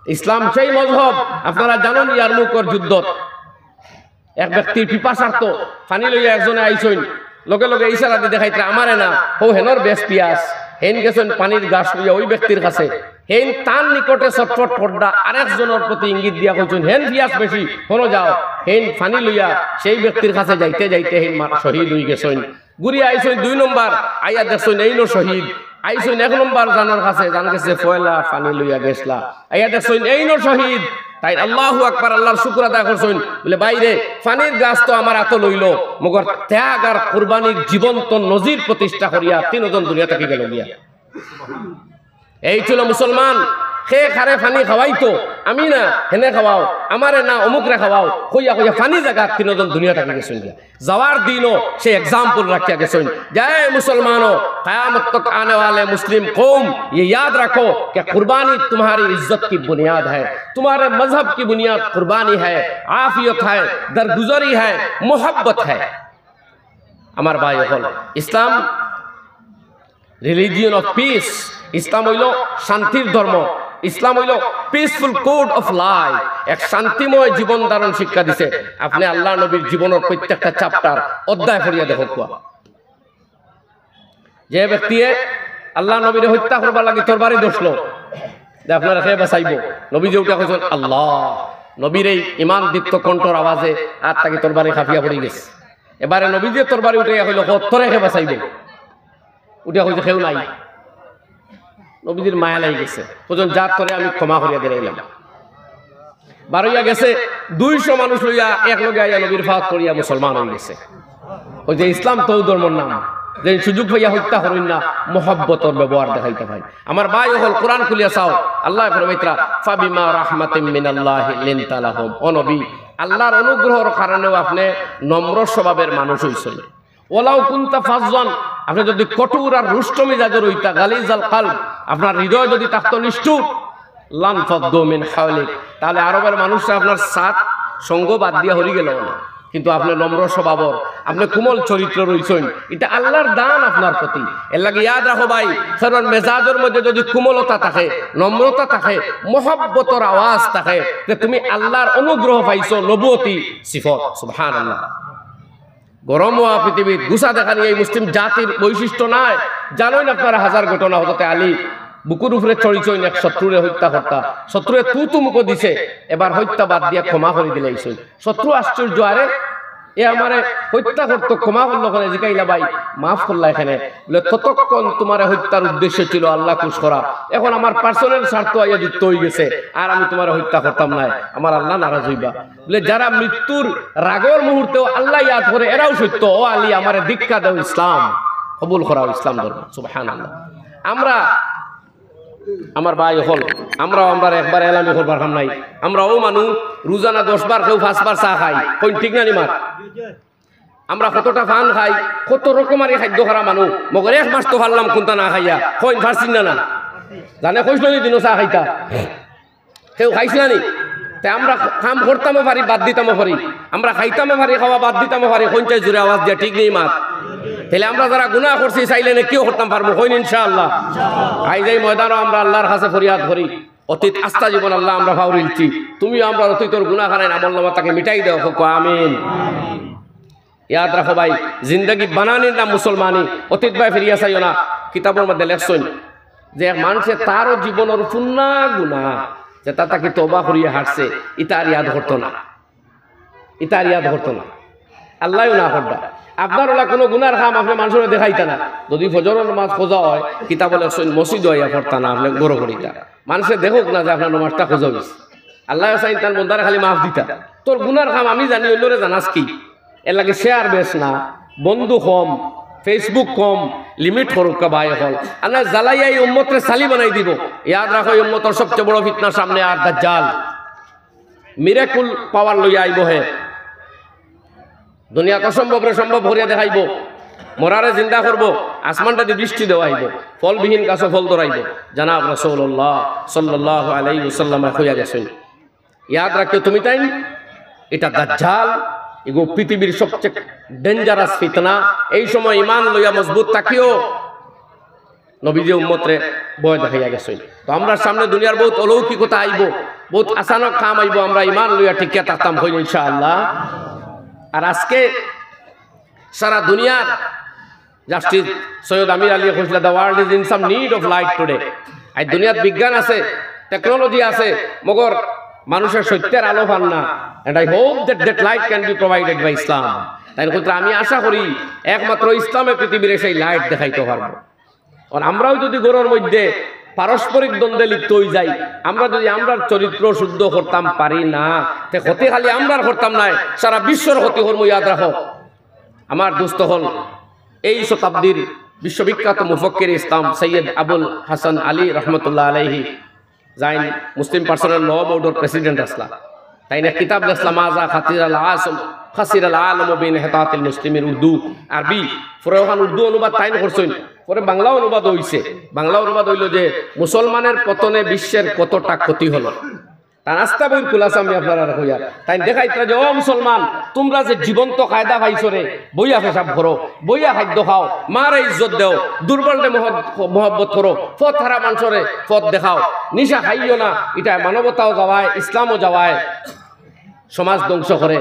ইসলাম সেই মজহব আপনারা জানেন ইয়ারমুকের যুদ্ধ এক ব্যক্তির পিপাসার্থ পানি লইয়া একজনে আইসইন লগে লগে ইশারা দিয়ে দেখাইতে আমারে না ও হেনর বেশ পিয়াস হেন গেছেন পানির গাছ লইয়া ওই ব্যক্তির কাছে হেন তার নিকটে ছটফট ঠোড্ডা আরেকজনের প্রতি ইঙ্গিত দিয়া কইছেন হেন পিয়াস বেশি হনো যাও হেন পানি লইয়া সেই ব্যক্তির কাছে যাইতে যাইতে হেন শহীদ হয়ে গেছেন ঘুরিয়া আইসইন 2 নম্বর আইয়া দেখছেন এইনো শহীদ আইসইন 1 নম্বর জানার কাছে জান গেছে ফয়লা পানি লইয়া গেছলা আইয়া দেখছেন এইনো শহীদ তাই আল্লাহু আকবার আল্লাহর শুকর আদায় করছেন বলে বাইরে পানির গাছ তো আমার এত লইল মগর ত্যাগ আর কুরবানির জীবন্ত নজির প্রতিষ্ঠা করিয়া 3 জন দুনিয়া থেকে গেল গিয়া এই ছিল মুসলমান খে খারে পানি খাওয়াইতো আমি না হেনে খাওয়াও আমারে না অমুকরে খাওয়াও কইয়া কইয়া পানি জায়গা 3 জন দুনিয়া থেকে গেছেন গিয়া যাওয়ার দিনও সে एग्जांपल রাখিয়া গেছেন জয় মুসলমানো কিয়ামত तक आने वाले मुस्लिम कौम ये याद रखो कि कुर्बानी तुम्हारी इज्जत की बुनियाद है तुम्हारे मजहब की बुनियाद कुर्बानी है आफियत है दरगुजरी है मोहब्बत है আমার ভাই হল ইসলাম রিলিজিয়ন অফ পিস ইসলাম হইল শান্তির ধর্ম ইসলাম হইল পিসফুল কোড অফ লাইফ এক শান্তিময় জীবন ধারণ শিক্ষা দিছে আপনি আল্লাহ নবীর জীবনের প্রত্যেকটা চ্যাপ্টার অধ্যায় পড়িয়া দেখো যে ব্যক্তি আল্লাহ নবীর হত্যা করবার লাগি তরবারি দোষলো যে আপনারা খেয়ে বাঁচাইব নবী যে উঠা কইছেন আল্লাহ নবীর এই ইমান দীপ্ত কণ্ঠর আওয়াজে আর তাকে তরবারি খাফিয়া পড়ে গেছে এবারে নবী যে তরবারি উঠে হইল তোরে খেয়ে বাঁচাইব উঠা কইছে কেউ নাই নবীজির মায়া লাগি গেছে ওজন জাত করে আমি ক্ষমা করিয়া দিলাম বারইয়া গেছে 200 মানুষ লইয়া এক লগে আইয়া নবীর ফাত করিয়া মুসলমান হয়ে গেছে ওই যে ইসলাম তো ধর্মের নাম যে সুযোগ হইয়া হত্যা করেন না মোহাব্বতর ব্যবহার দেখাইতে ভাই আমার ভাই হল কোরআন খুলিয়া চাও আল্লাহ ফরমাইতরা ফাবিমা রাহমাতিন মিনাল্লাহি লিনতা লাহুম ও নবী আল্লাহর অনুগ্রহের কারণেও আপনি নম্র স্বভাবের মানুষ হইছেন ওয়ালাউ কুনতা ফাজ্জান আপনি যদি কঠোর আর রুষ্ট মিজাজের হইতা গালিজাল কলব আপনার হৃদয় যদি থাকতো নিষ্ঠুর লান ফাদ্দু মিন হাওলিক তাহলে আরবের মানুষরা আপনার সাথ সঙ্গ বাদ দিয়া হরি গেল না কিন্তু আপনি নম্র স্বভাবর আপনি কোমল চরিত্র রইছেন এটা আল্লাহর দান আপনার প্রতি এর লাগি ইয়াদ রাখো ভাই কারণ মেজাজের মধ্যে যদি কোমলতা থাকে নম্রতা থাকে মোহাব্বতের আওয়াজ থাকে যে তুমি আল্লাহর অনুগ্রহ পাইছো নবুয়তি সিফত সুবহানাল্লাহ গরম হওয়া পৃথিবীর গুসা দেখানি এই মুসলিম জাতির বৈশিষ্ট্য নাই জানেন আপনারা হাজার ঘটনা হতে আলী বুকুর উপরে চড়িছইন এক শত্রুরে হত্যা করতা শত্রুরে তু মুখ দিছে এবার হত্যা বাদ দিয়া ক্ষমা করে দিলে শত্রু আশ্চর্য আরে এ আমারে হত্যা করতো ক্ষমা করলো ওখানে জিকাইলা ভাই মাফ করলা এখানে বলে ততক্ষণ তোমার হত্যার উদ্দেশ্য ছিল আল্লাহ খুশ করা এখন আমার পার্সোনাল স্বার্থ আইয়া যুক্ত হয়ে গেছে আর আমি তোমার হত্যা করতাম না আমার আল্লাহ নারাজ হইবা বলে যারা মৃত্যুর রাগর মুহূর্তেও আল্লাহ ইয়াদ করে এরাও সত্য ও আলী আমারে দীক্ষা দাও ইসলাম কবুল করাও ইসলাম ধর্ম সুবহানাল্লাহ আমরা আমার ভাই হল আমরা একবার এলামি করবার কাম নাই আমরা ও মানুষ রোজানা 10 বার কেউ 5 বার চা খাই কোন ঠিক না নিমার আমরা কতটা ফান খাই কত রকমারি খাদ্য খারা মানুষ মগর 1 মাস তো ফারলাম কোনটা না খাইয়া কইন ফারছিন না জানে কইছ নি দিন চা খাইতা কেউ খাইছিল নি তাই আমরা কাম করতামও পারি বাদ দিতামও পারি আমরা খাইতামও পারি খাওয়া বাদ দিতামও পারি কোনটাই জোরে আওয়াজ দিয়া ঠিক নেই মাত তাহলে আমরা যারা গুনাহ করছি চাইলে না কেউ করতাম পারবো কইন ইনশাআল্লাহ আই যাই ময়দানও আমরা আল্লাহর কাছে ফরিয়াদ করি অতীত আস্থা জীবন আল্লাহ আমরা ফাউরিলছি তুমি আমরা অতীতর গুনাহ খানায় আমলনামা তাকে মিটাই দাও আমিন ইয়াদ রাখো ভাই জিন্দগি বানানির নাম মুসলমানি অতীত ভাই ফিরিয়া চাইও না কিতাবের মধ্যে লেখছেন যে মানুষের তারও জীবনের পুন্না গুনাহ যে তাকে তওবা করিয়া হারছে ইতার ইয়াদ করতো না আল্লাহও না করবা আপনার ওলা কোনো গুনার কাম আপনি মানুষের দেখাইতা না যদি ফজরের নামাজ খোঁজা হয় কিতাব লেখছেন মসজিদ হইয়া পড়তা না আপনি গরো করিতা মানুষের দেখুক না যে আপনার নামাজটা খোঁজা হয়েছে আল্লাহ চাইন তার বন্দারে খালি মাফ দিতা তোর গুনার কাম আমি জানি অন্যরে জানাস কি এর লাগে শেয়ার বেশ না বন্ধু কম ফেসবুক কম লিমিট করুক ভাই হল আল্লাহ জ্বালাইয়া এই উম্মতরে সালি বানাই দিব ইয়াদ রাখো এই উম্মতের সবচেয়ে বড় ফিতনা সামনে আর দাজ্জাল মিরাকুল পাওয়ার লইয়া আইব হে দুনিয়া অসম্ভব রে সম্ভব করিয়া দেখাইব মরারে জিন্দা করব আসমানটা দিয়ে বৃষ্টি দেওয়াইব ফলবিহীন গাছে ফল ধরাইব জানাব রাসূলুল্লাহ সাল্লাল্লাহু আলাইহি ওয়াসাল্লাম কইয়া গেছেন ইয়াদ রাখিও তুমি তাই এটা দাজ্জাল এগো পৃথিবীর সবচেয়ে ডেঞ্জারাস ফিতনা এই সময় ঈমান লইয়া মজবুত থাকিও নবীজি উম্মতরে ভয় দেখাইয়া গেছে। তো আমরা সামনে দুনিয়ার বহুত অলৌকিকতা আইব, বহুত আসানক কাম আইব, আমরা ইমান লইয়া টিকিয়া থাকতাম হইল ইনশাআল্লাহ। আর আজকে সারা দুনিয়ার জাস্টিস সৈয়দ আমির আলী কইছিল the world is in some need of light today. আজ দুনিয়াত বিজ্ঞান আছে, টেকনোলজি আছে, মগর মানুষের সত্যের আলো পান না। And I hope that light can be provided by Islam. তাই আমি আশা করি একমাত্র ইসলামে পৃথিবীর সেই লাইট দেখাইতে পারবো। আর আমরাও যদি ঘরের মধ্যে পারস্পরিক দ্বন্দ্বে লিপ্ত হয়ে যাই, আমরা যদি আমরার চরিত্র শুদ্ধ করতাম পারি না, তে ক্ষতি খালি আমরার করতাম না, সারা বিশ্বর ক্ষতি হল। ইয়াদ রাখো আমার দুস্থ হল এই শতাব্দীর বিশ্ববিখ্যাত মুফক্কির ইসলাম সৈয়দ আবুল হাসান আলী রহমতুল্লাহ আলাইহি, যাইন মুসলিম পার্সোনাল ল বোর্ডের প্রেসিডেন্ট আসলা। তাই না কিতাব ইসলাম আজা খাসির আল আলম বিন হেতাতিল মুসলিমের উর্দু আরবি ফরহান উর্দু অনুবাদ তাইন করছেন, পরে বাংলা অনুবাদ হইছে। বাংলা অনুবাদ হইল যে মুসলমানের পতনে বিশ্বের কতটা ক্ষতি হলো। তার রাস্তা বই খুলাস আমি আপনারা হইয়া তাই দেখাইতা যে ও মুসলমান, তোমরা যে জীবন্ত কায়দা পাইছো রে, বইয়া পেশাব করো, বইয়া খাদ্য খাও, মারে ইজ্জত দেও, দুর্বলরে মহব্বত করো, পথ হারা মানুষরে পথ দেখাও, নিশা খাইও না, এটা মানবতাও যাওয়ায়, ইসলামও যাওয়ায়, সমাজ ধ্বংস করে।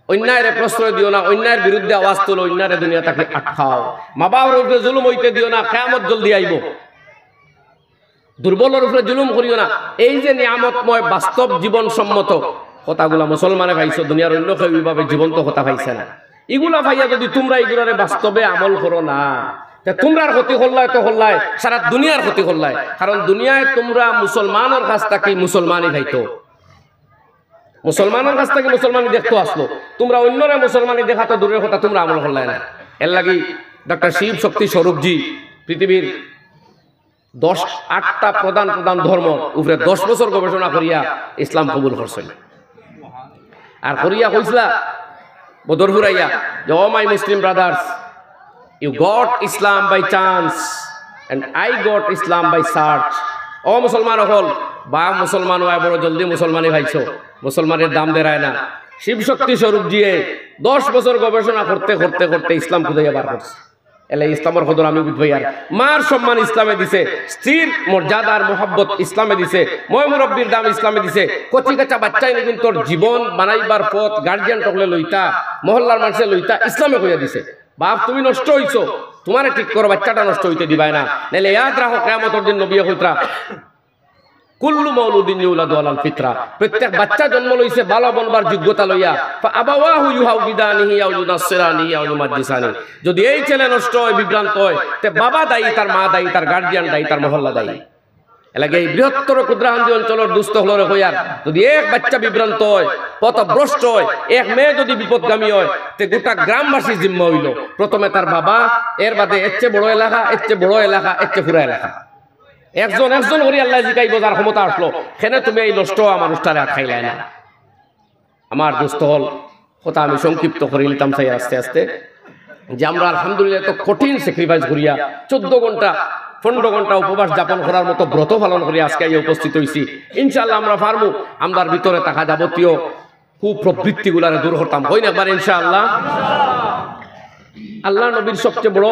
অন্যায়ের প্রশ্রয় দিও না, অন্যায়ের বিরুদ্ধে আওয়াজ তোলো, অন্যায়ের দুনিয়া তাকে আটকাও, মা বাবার উপরে জুলুম হইতে দিও না, কিয়ামত জলদি আইব। দুর্বলের উপরে জুলুম করিও না। এই যে নিয়ামতময় বাস্তব জীবন সম্মত কথাগুলা মুসলমানে পাইছো, দুনিয়ার অন্য কেউ এইভাবে জীবন্ত কথা পাইছে না। এগুলা পাইয়া যদি তোমরা এগুলারে বাস্তবে আমল করো না, তোমরার ক্ষতি করলাই তো করলাই, সারা দুনিয়ার ক্ষতি করলাই। কারণ দুনিয়ায় তোমরা মুসলমানের কাছ থেকে মুসলমানই খাইতো, মুসলমানের কাছ থেকে মুসলমানি দেখতে আসলো, তোমরা অন্যরা মুসলমানি দেখা তো দূরের কথা, তোমরা আমল করলাই না। এর লাগি ডক্টর শিব শক্তি স্বরূপজি পৃথিবীর 8টা প্রধান প্রধান ধর্ম উপরে 10 বছর গবেষণা করিয়া ইসলাম কবুল করছেন। আর করিয়া কইসলা বদর হুরাইয়া যে O my Muslim brothers, you got Islam by chance and I got Islam by search. ও মুসলমান হল বা মুসলমান হয় বড় জলদি মুসলমানি ভাইছো, মুসলমানের দাম দেরায় না। শিব শক্তি স্বরূপ দিয়ে 10 বছর গবেষণা করতে করতে করতে ইসলাম খুঁজে বার করছে। এলে ইসলামের খবর আমি বুঝবই। আর মার সম্মান ইসলামে দিছে, স্ত্রীর মর্যাদার মোহাব্বত ইসলামে দিছে, ময় মুরব্বীর দাম ইসলামে দিছে। কচি কাঁচা বাচ্চাই নিবিন তোর জীবন বানাইবার পথ গার্জিয়ান টকলে লইতা, মহল্লার মানুষে লইতা, ইসলামে কইয়া দিছে। বাপ তুমি নষ্ট হইছো, তোমারে ঠিক করো, বাচ্চাটা নষ্ট হইতে দিবাই না। নাইলে ইয়াদ রাখো কিয়ামতের দিন নবী কইতরা কুল্লু মাউলুদিন ইউলাদু আলাল ফিতরা, প্রত্যেক বাচ্চা জন্ম লইছে ভালো বনবার যোগ্যতা লইয়া। ফাআবাওয়াহু ইউহাউবিদানিহি আও ইউনাসসিরানিহি আও ইউমাজ্জিসানি। যদি এই ছেলে নষ্ট হয়, বিভ্রান্ত হয়, তে বাবা দায়ী, তার মা দায়ী, তার গার্জিয়ান দায়ী, তার মহল্লা দায়ী। এলাকে এই বৃহত্তর ক্ষুদ্রান্তি অঞ্চলের দুস্থ হলরে হইয়ার যদি এক বাচ্চা বিভ্রান্ত হয়, পথভ্রষ্ট হয়, এক মেয়ে যদি বিপদগামী হয়, তে গোটা গ্রামবাসী জিম্মা হইল। প্রথমে তার বাবা, এর বাদে এর চেয়ে বড় এলাকা, এর চেয়ে বড় এলাকা, এর চেয়ে পুরা এলাকা। একজন একজন করি আল্লাহ জিকাইব, যার ক্ষমতা আসলো সেনে তুমি এই নষ্ট মানুষটারে আটকাইলাই না। আমার দুস্থ হল কথা আমি সংক্ষিপ্ত করে নিতাম চাই আস্তে আস্তে, যে আমরা আলহামদুলিল্লাহ তো কঠিন স্যাক্রিফাইস করিয়া 14 ঘন্টা 15 ঘন্টা উপবাস যাপন করার মতো ব্রত পালন করিয়া আজকে উপস্থিত হয়েছি। ইনশাআল্লাহ আমরা পারবো আমরার ভিতরে থাকা যাবতীয় কুপ্রবৃত্তিগুলারে দূর করতাম, হই না একবার ইনশাআল্লাহ। আল্লাহ নবীর সবচেয়ে বড়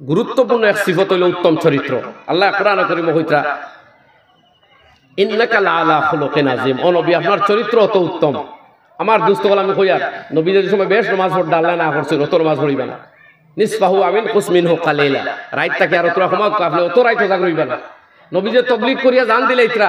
গুরুত্বপূর্ণ এক সিফত হইল উত্তম চরিত্র। আল্লাহ কোরআন কারীমে কইতরা ইন্নাকা লাআলা খুলুকিন আযীম, ও নবী আপনার চরিত্র অত উত্তম। আমার দোস্ত বল আমি কইয়া নবী যে সময় বেশ নামাজ পড়তে আল্লাহ না করছেন অত নামাজ পড়িবা না, নিসফাহু আমিন কুসমিনহু কালিলা, রাইত তাকে আর তোরা ক্ষমা আপনি অত রাইত জাগরিবা না। নবী যে তাবলীগ করিয়া জান দিলে ইতরা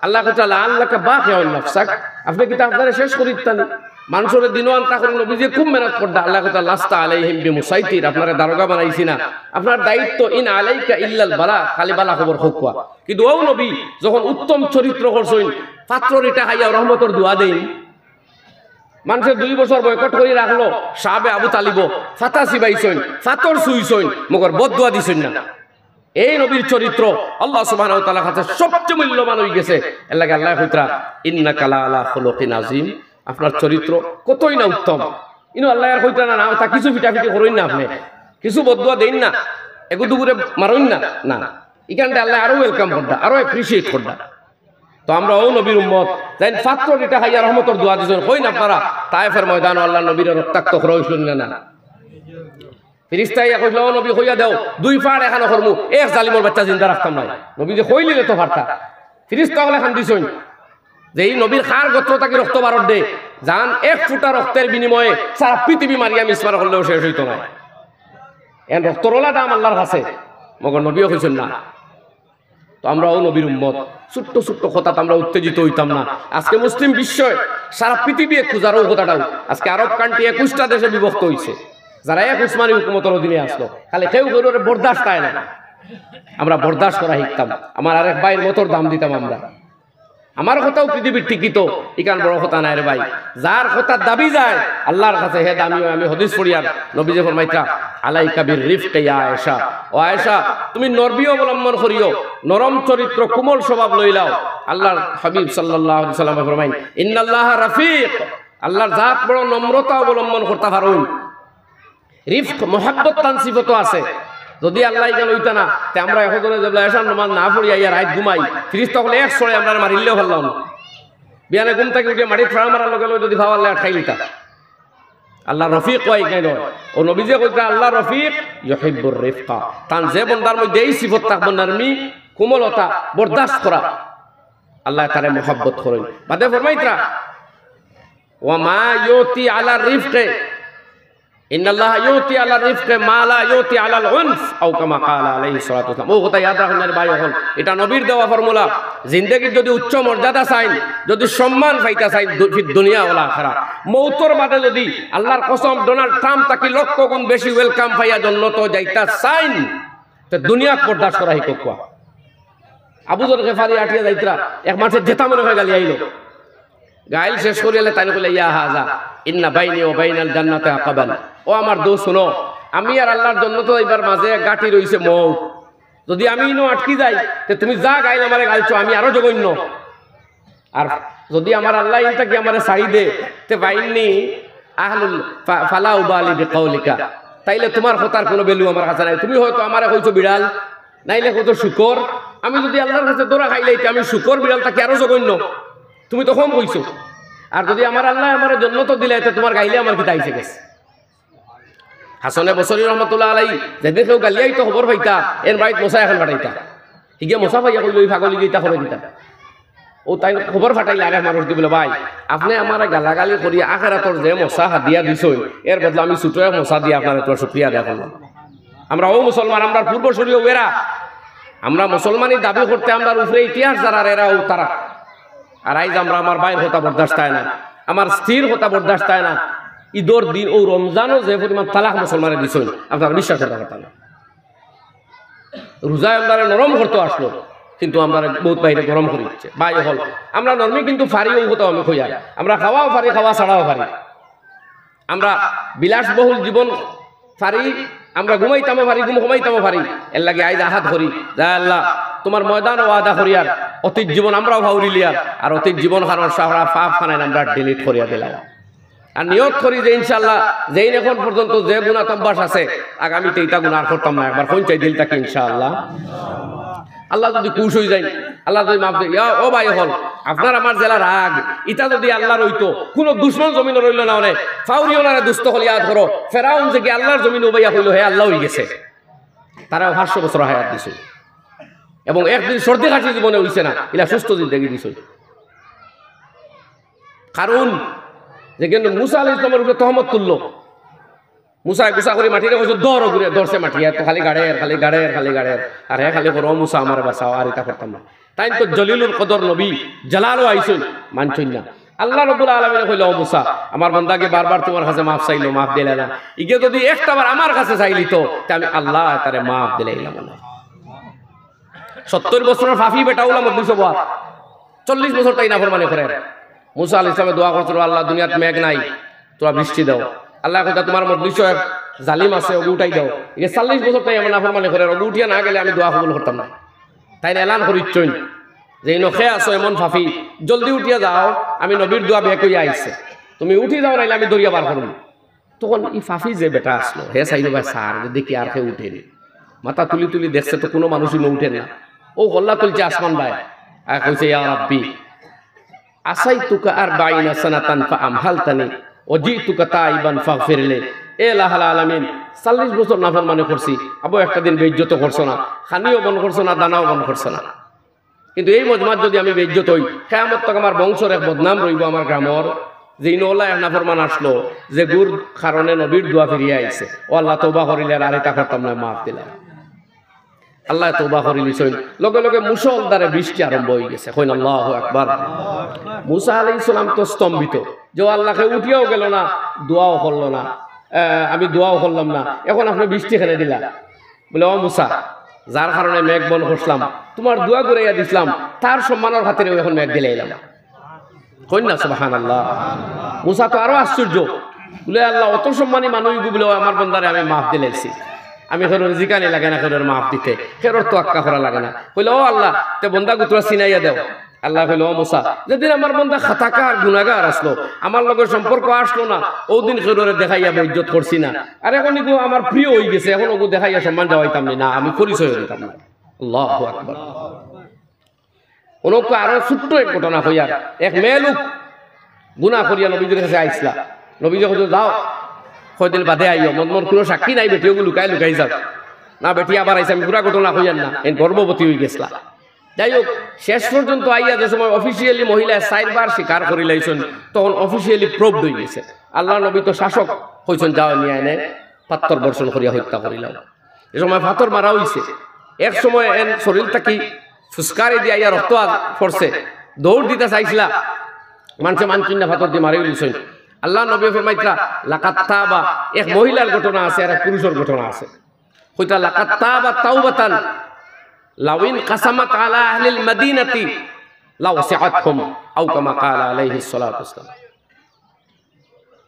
আল্লাহ তাআলা আল্লাহকে বাকিউন নাফসাক, আপনি কি তা আপনারা শেষ করিতানি মানুষের দিনওয়ান তা করে নবী যে খুব মেহনত করতে আল্লাহ তাআলা লাস্তা আলাইহিম বিমুসাইতির, আপনারা দারোগা বানাইছি না, আপনার দায়িত্ব ইন আলাইকা ইল্লাল বালা, খালি বালা খবর হকওয়া। কিন্তু ও নবী যখন উত্তম চরিত্র করছেন, পাত্ররিটা খাইয়া রহমতের দোয়া দেন, মানুষের 2 বছর বয়কট করে রাখলো, সাহাবে আবু তালিব ফাতা সিবাইছেন, ফাতর সুইছেন, মগর বদদুয়া দিছেন না। এই নবীর চরিত্র আল্লাহ সুবহানাহু ওয়া তাআলার কাছে সবচেয়ে মূল্যবান হয়ে গেছে। এর লাগি আল্লাহ কইতরা ইন্নাকা লাআলা খুলুকিন আযীম, আপনার চরিত্র কতই না উত্তম। ইনো আল্লাহ আর কইতরা না তা কিছু ফিটাফিটি করেন না, আপনি কিছু বদদুয়া দেন না, এগু দুগুরে মারুন না, না এখানটা আল্লাহ আরো ওয়েলকাম করদা, আরো অ্যাপ্রিশিয়েট করদা। তো আমরা ও নবীর উম্মত যাই ফাত্র এটা খাইয়া রহমতের দোয়া দিছেন, হই না আপনারা তায়েফের ময়দান আল্লাহ নবীর রক্তাক্ত করা হইছিল না? ফিরিস্তাই কইল নবী কইয়া দাও দুই ফাড় এখানে করমু এক জালিমর বাচ্চা জিন্দা রাখতাম না নবী যে কইলিলে তো ফাড়তা ফিরিস্তা হলে খান দিছই যে এই নবীর খার গোত্র তাকে রক্ত বারত দে জান এক ফুটা রক্তের বিনিময়ে সারা পৃথিবী মারিয়া মিসমার করলেও শেষ হইতো না এন রক্তরলা দাম আল্লাহর কাছে মগর নবীও কইছেন না তো আমরাও নবীর উম্মত ছোট্ট ছোট্ট কথা আমরা উত্তেজিত হইতাম না আজকে মুসলিম বিশ্ব সারা পৃথিবী খুঁজারও কথাটাও আজকে আরব কান্ট্রি 21টা দেশে বিভক্ত হইছে যারা এক উসমানী হুকুমতের অধীনে আসলো খালি কেউ কেউ বরদাস্ত পায় না আমরা বরদাস্ত করা শিখতাম আমার আরেক ভাইয়ের মতোর দাম দিতাম আমরা আমার কথাও পৃথিবীর টিকিত ইকান বড় কথা নাই রে ভাই যার কথার দাবি যায় আল্লাহর কাছে হে দামি আমি হাদিস পড়ি আর নবী যে ফরমাইতা আলাইকা বির রিফকা ইয়া আয়েশা ও আয়েশা তুমি নরবী অবলম্বন করিও নরম চরিত্র কোমল স্বভাব লইলাও আল্লাহর হাবিব সাল্লাল্লাহু আলাইহি সাল্লাম ফরমাইন ইন্নাল্লাহা রাফিক আল্লাহর জাত বড় নম্রতা অবলম্বন করতে পারুন রিফক মোহাব্বত তানসিফত আছে যদি আল্লাহ কেন হইতা না তে আমরা এখন যেগুলো এসান নামাজ না পড়ি আইয়া রাত ঘুমাই ফিরিস্তা হলে এক সরে আমরা মারিলেও ভাবলাম বিয়ানে ঘুম থেকে উঠে মাটি ফ্রা মারার লগে লগে যদি ভাবাল্লাহ খাই লিতা আল্লাহ রফিক কয় কেন ও নবী যে কইতা আল্লাহ রফিক ইউহিব্বুর রিফকা তান যে বন্দার মধ্যে এই সিফত থাকবে নারমি কোমলতা বরদাস্ত করা আল্লাহ তারে মোহাব্বত করেন বাদে ফরমাইতরা ওয়া মা ইউতি আলা রিফকে ইন্নাল্লাহা ইউতি আলা রিফকে মা লা ইউতি আলাল উনফ আও কামা ক্বালা আলাইহিস সালাতু ওয়াসালাম ও কথা ইয়াদ রাখুন ভাই এখন এটা নবীর দেওয়া ফর্মুলা জিন্দেগীর যদি উচ্চ মর্যাদা চাই যদি সম্মান পাইতা চাই দুনিয়া ওয়াল আখিরা মওতর বাদে যদি আল্লাহর কসম ডোনাল্ড ট্রাম্প তাকে লক্ষ গুণ বেশি ওয়েলকাম পাইয়া জান্নাত যাইতা চাই তে দুনিয়া বরদাস্ত করা হিক কোয়া আবু যর গফারি আটিয়া যাইতরা এক মাসে জেতা মনে হয়ে গালি আইলো গাইল শেষ করিলে তাই কইলে ইয়া হাজা ইন্না বাইনি ওয়া বাইনাল জান্নাতি আকাবান ও আমার দোস্ত শুনো আমি আর আল্লাহর জান্নাত যাইবার মাঝে গাটি রইছে মওত যদি আমি ইনো আটকি যাই তে তুমি যা গাইল আমারে গাইছো আমি আরো জঘন্য আর যদি আমার আল্লাহ ইনটা কি আমারে ছাড়ি দে তে বাইনি আহলুল ফালা উবালি বিকাউলিকা তাইলে তোমার কথার কোনো ভ্যালু আমার কাছে নাই তুমি হয়তো আমারে কইছো বিড়াল নাইলে কত শুকর আমি যদি আল্লাহর কাছে দৌড়া খাইলেই আমি শুকর বিড়াল তাকে আরো জঘন্য তুমি তো কম কইছো আর যদি আমার আল্লাহ আমার জন্য তো দিলে তোমার গাইলে আমার কি তাইছে গেছে হাসানে বসরি রহমতুল্লাহ আলাই যেদিন কেউ গালিয়াই তো খবর পাইতা এর বাড়িতে মশা এখন ফাটাইতা হিগে মশা পাইয়া কইল ওই ফাগলি গিতা করে দিতা ও তাই খবর ফাটাইলে আগে মানুষ দিবলে ভাই আপনি আমার গালাগালি করি আখেরাতর যে মশা হাদিয়া দিছই এর বদলে আমি ছোট মশা দিয়ে আপনার একটু শুক্রিয়া দেয়া করলাম আমরা ও মুসলমান আমরা পূর্বসূরীয় এরা আমরা মুসলমানি দাবি করতে আমরা উপরে ইতিহাস যারা এরা ও তারা আর আইজ আমরা আমার ভাইয়ের হতা বরদাস্ত হয় না আমার স্ত্রীর হতা বরদাস্ত হয় না ঈদর দিন ও রমজানও যে পরিমাণ তালাক মুসলমানের দিছই আপনারা বিশ্বাস করতে পারতেন না রোজায় আমরা নরম করতে আসলো কিন্তু আমরা বহুত বাইরে গরম করে দিচ্ছে ভাই হল আমরা নরমে কিন্তু ফারিও হতো আমি খইয়া আমরা খাওয়াও পারি খাওয়া ছাড়াও পারি আমরা বিলাসবহুল জীবন পারি আমরা ঘুমাইতামও পারি ঘুমাইতামও পারি এর লাগে আইজ আহাত করি যা আল্লাহ তোমার ময়দান ও আদা করিয়ার অতীত জীবন আমরাও ভাউরিলিয়ার আর অতীত জীবন হারার সাহরা পাপ খানায় আমরা ডিলিট করিয়া দিলাম আর নিয়ত করি যে ইনশাআল্লাহ যেই এখন পর্যন্ত যে গুনাহ তব্বাস আছে আগামীতে এটা গুনাহ আর করতাম না একবার কোন চাই দিলটাকে ইনশাআল্লাহ আল্লাহ যদি খুশ হয়ে যায় আল্লাহ যদি মাফ দেয় ও ভাই হল আপনার আমার জেলা রাগ ইটা যদি আল্লাহর হইতো কোনো দুশ্মন জমিন রইল না অনেক ফাউরি ওনারা দুস্থ হলে ইয়াদ করো ফেরাউন যে আল্লাহর জমিন উবাইয়া হইল হে আল্লাহ হয়ে গেছে তারা 500 বছর হায়াত দিছে এবং একদিন সর্দি কাশি জীবনে হইছে না এরা সুস্থ জিন্দেগি দিছে কারণ যে কিন্তু মুসা আলাইহিস সালামের উপরে তহমত তুললো মুসা গুসা করে মাটিরে কইছো দৌড় ঘুরে দৌড়ছে মাটি এত খালি গাড়ের আর হে খালি করো মুসা আমার বাঁচাও আর এটা করতাম না তাই তো জলিলুল কদর নবী জালালও আইছেন মানছেন না আল্লাহ রাব্বুল আলামিন কইল ও মুসা আমার বান্দাকে বারবার তোমার কাছে মাফ চাইলো মাফ দিলে না ইগে যদি একটাবার আমার কাছে চাইলি তো আমি আল্লাহ তারে মাফ দিলাইলাম না 70 বছরের ফাফি বেটা উলা মধ্যে বল 40 বছর তাই নাফরমানি করে মুসা আলাইহিস সালাম দোয়া করছিল আল্লাহ দুনিয়াত মেঘ নাই তোরা বৃষ্টি দাও আল্লাহ কথা তোমার মধ্যে জালিম আছে ওগু উঠাই দাও এই 40 বছর তাই আমরা নাফরমানি করে ওগু উঠিয়া না গেলে আমি দোয়া কবুল করতাম না তাই এলান করিচ্ছই যে নখে আছো এমন ফাফি জলদি উঠিয়া যাও আমি নবীর দোয়া বে কইয়া আইছে তুমি উঠি যাও নাইলে আমি দরিয়া পার করব তখন এই ফাফি যে বেটা আসলো হে সাইলো ভাই স্যার দেখি আর কেউ উঠেনি মাথা তুলি তুলি দেখছে তো কোনো মানুষই উঠেন না ও গল্লা তুলছে আসমান ভাই আর কইছে ইয়া রাব্বি আসাইতুকা 40 সানাতান ফাআমহালতানি ওজিতুকা তাইবান ফাগফিরলি এ লাহাল আলামিন 40 বছর নাফরমানি করছি, আবু একটা দিন বেইজ্জত করছো না, খানিও বন করছো না, দানাও বন করছো না। কিন্তু এই মজমাত যদি আমি বেইজ্জত হই, কিয়ামত তক আমার বংশের এক বদনাম রইব আমার গ্রামর, যে ইনওয়ালা এক নাফরমান আসলো যে গুর কারণে নবীর দোয়া ফিরিয়ে আইছে, ও আল্লাহ তওবা করিলে আর এটা করতাম না, মাফ দিলাম। আল্লাহ তওবা করিলিছেন, লগে লগে মুষলধারে বৃষ্টি আরম্ভ হয়ে গেছে। কইন আল্লাহু আকবার। মুসা আলাইহিস সালাম তো স্তম্ভিত, যে আল্লাহকে উঠিয়াও গেল না, দোয়াও করলো না, আমি দোয়াও করলাম না, এখন আপনি বৃষ্টি খেলে দিলা। বলে, ও মুসা, যার কারণে মেঘ বন করলাম, তোমার দোয়া ঘুরাইয়া দিছিলাম, তার সম্মানের খাতিরে এখন মেঘ দিলে এলাম। কইন না সুবহানাল্লাহ। মুসা তো আরো আশ্চর্য, বলে আল্লাহ অত সম্মানী মানুষ বলে আমার বন্দারে আমি মাফ দিলেছি, আমি খেরোর জিকানি লাগে না খেরোর মাফ দিতে, খেরোর তো আক্কা করা লাগে না। কইলে, ও আল্লাহ তে বন্দা গুতরা চিনাইয়া দেও। আল্লাহ কইল, ও মুসা, যেদিন আমার বন্দা খাতাকার গুনাহগার আসলো, আমার লগে সম্পর্ক আসলো না, ওদিন খেরোরে দেখাইয়া বেইজ্জত করছি না, আর এখন এগো আমার প্রিয় হয়ে গেছে, এখন ওগো দেখাইয়া সম্মান যাওয়াইতাম না, আমি পরিচয় দিতাম না। আল্লাহু আকবার। ওনকে আরো ছোট্ট এক ঘটনা হইয়া, এক মেয়ে লোক গুনাহ করিয়া নবীজির কাছে আইসলা। নবীজি কইল, যাও কয়দিন বাদে আইও, মোর কোনো সাক্ষী নাই, বেটি ওগুলো লুকাই লুকাই যাও না, বেটি আবার আইসা, আমি পুরা ঘটনা হইয়ান না, এই গর্ভবতী হয়ে গেছলা। যাই হোক, শেষ পর্যন্ত আইয়া যে সময় অফিসিয়ালি মহিলা 4 বার স্বীকার করিলাইছেন, তখন অফিসিয়ালি প্রুভড হয়ে গেছে। আল্লাহ নবী তো শাসক হইছেন, যাও নিয়ে এনে পাথর বর্ষণ করিয়া হত্যা করিলাম। এ সময় পাথর মারা হইছে, এক সময় এন শরীর থাকি ফুসকারি দিয়ে আইয়া রক্ত পড়ছে, দৌড় দিতে চাইছিলা, মানুষে মানকিন্না পাথর দিয়ে মারি দিয়েছেন। আল্লাহ নবী ফরমাইতরা, লাকাত তাবা, এক মহিলার ঘটনা আছে আর এক পুরুষের ঘটনা আছে। কইতা, লাকাত তাবা তাওবাতান লাউইন কাসামাত আলা আহলিল মদিনাতি লাওসিআতহুম আও কামা ক্বালা আলাইহিস সালাতু ওয়াসসালাম।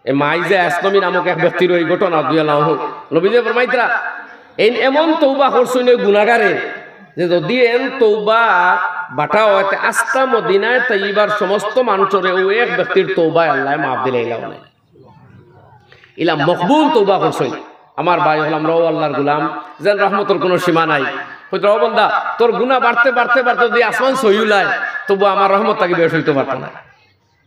এ মাইজা আসলামী নামক এক ব্যক্তির এই ঘটনা রাদিয়াল্লাহু আনহু, নবীজি ফরমাইতরা, এই এমন তওবা করছেন এই গুনাহগারে, যে যদি এন তওবা বাটাও এতে আস্তা মদিনায় তাইবার সমস্ত মানুষরে ও এক ব্যক্তির তওবা আল্লাহ মাফ দিলে ইলাও নাই, ইলা মকবুল তওবা করছেন। আমার ভাই হল, আমরাও আল্লাহর গোলাম, যেন রহমতের কোনো সীমা নাই। হয়তো ও বান্দা, তোর গুনাহ বাড়তে বাড়তে বাড়তে যদি আসমান সহিউলায়, তবু আমার রহমত তাকে বেশ হইতে পারত না।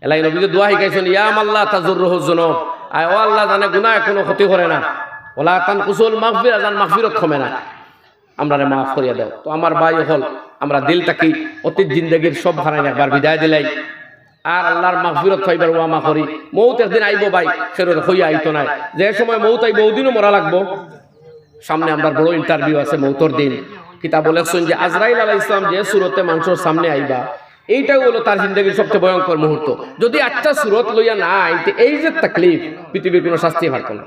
এলাই নবী দোয়া শিখাইছেন, ইয়া আল্লাহ তাজুররুহু যুনুব, আয় ও আল্লাহ জানে গুনাহ কোনো ক্ষতি করে না, ওলা তানকুসুল মাগফিরা, জান মাগফিরত কমে না, আমরারে মাফ করিয়া দাও। তো আমার ভাই হল, আমরা দিলটাকে অতীত জিন্দেগির সব হারাই একবার বিদায় দিলাই, আর আল্লাহর মাগফিরত পাইবার ওয়ামা করি। মৌত একদিন আইব ভাই, সেরোর হইয়া আইতো নাই, যে সময় মৌত আইব ওদিনও মরা লাগবো। সামনে আমরা বড় ইন্টারভিউ আছে মৌতর দিন। কিতাব বলেছেন যে আজরাইল আলাইহিস সালাম যে সুরতে মানুষের সামনে আইবা, এইটাই হলো তার জিন্দগির সবচেয়ে ভয়ঙ্কর মুহূর্ত। যদি একটা সুরত লইয়া না আইতে, এই যে তাকলিফ, পৃথিবীর কোনো শাস্তি পারত না।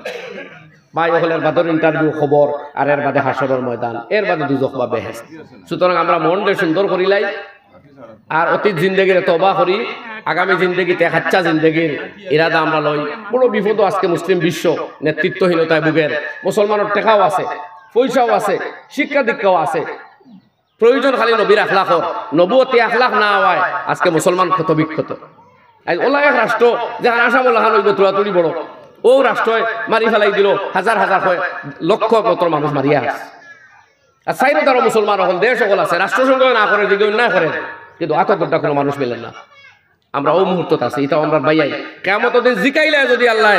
ভাই হলের বাদর ইন্টারভিউ খবর, আর এর বাদে হাসরের ময়দান, এর বাদে দুজখ বা বেহেশত। সুতরাং আমরা মনকে সুন্দর করিলাই, আর অতীত জিন্দগির তওবা করি, আগামী জিন্দগিতে খাচ্চা জিন্দগির ইরাদা আমরা লই। বড় বিপদ আজকে মুসলিম বিশ্ব নেতৃত্বহীনতায় ভুগের। মুসলমানের টেকাও আছে, পয়সাও আছে, শিক্ষা দীক্ষাও আছে, প্রয়োজন খালি নবীর আখলাকর, নবুয়তি আখলাক না হয় আজকে মুসলমান ক্ষত বিক্ষত। ওলা এক রাষ্ট্র যেখানে আসামুল্লাহ নইব তুলাতুলি বড়, ও রাষ্ট্রয় মারি ফেলাই দিল, হাজার হাজার লক্ষ মতো মানুষ মারিয়া আছে। আর সাইড তারা মুসলমান এখন দেশ সকল আছে, রাষ্ট্রসংঘ না করে, দিকে না করে, কিন্তু আতঙ্কটা কোনো মানুষ পেলেন না। আমরা ও মুহূর্ত আছে, এটাও আমরা বাইয়াই কিয়ামত দিন জিকাইলে যদি আল্লাহ,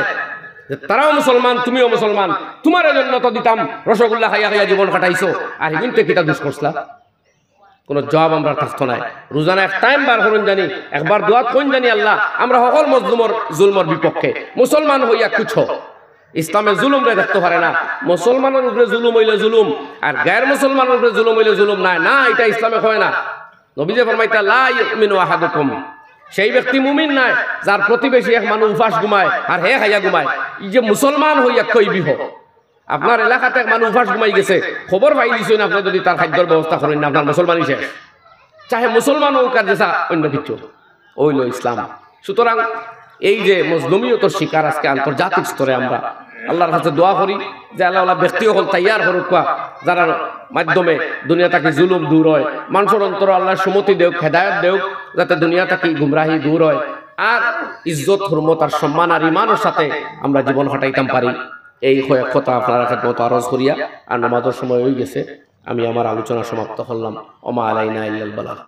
তারাও মুসলমান তুমিও মুসলমান, তোমার জন্য তো দিতাম রসগোল্লা খাইয়া খাইয়া জীবন কাটাইছো, আর কিন্তু কিতা দুষ করছলা, কোনো জবাব আমরা থাকতো নাই। রোজানা এক টাইম বার করুন জানি, একবার দোয়াত কোন জানি আল্লাহ, আমরা সকল মজলুমর জুলমর বিপক্ষে। মুসলমান হইয়া কুছ ইসলামে জুলুম রে দেখতে পারে না। মুসলমানের উপরে জুলুম হইলে জুলুম, আর গায়ের মুসলমানের উপরে জুলুম হইলে জুলুম নাই, না এটা ইসলামে হয় না। নবীজি ফরমাইতা, লা ইউমিনু আহাদুকুম, সেই ব্যক্তি মুমিন নাই যার প্রতিবেশী এক মানুষ উপাস ঘুমায় আর হে খাইয়া ঘুমায়। এই যে মুসলমান হইয়া কই বিহ, আপনার এলাকাতে এক মানুষ উপাস ঘুমাই গেছে, খবর পাই দিছেন, আপনি যদি তার খাদ্যের ব্যবস্থা করেন না, আপনার মুসলমানই শেষ, চাহে মুসলমান হোক আর যেসা অন্য কিছু, ওইল ইসলাম। সুতরাং এই যে মজলুমিয়তর শিকার আজকে আন্তর্জাতিক স্তরে আমরা আল্লাহর কাছে দোয়া করি যে আল্লাহ ব্যক্তি হল তৈয়ার করুক, যারা মাধ্যমে দুনিয়া থেকে জুলুম দূর হয়, মানুষের অন্তর আল্লাহর সুমতি দেওক, হেদায়ত দেওক, যাতে দুনিয়া থেকে গুমরাহি দূর হয়, আর ইজ্জত হুরমত আর সম্মান আর ইমানের সাথে আমরা জীবন কাটাইতাম পারি। এই কথা আপনারা খেদমত আরজ করিয়া, আর নামাজের সময় হয়ে গেছে, আমি আমার আলোচনা সমাপ্ত করলাম। ওমা আলাইনা ইল্লাল বালাগ।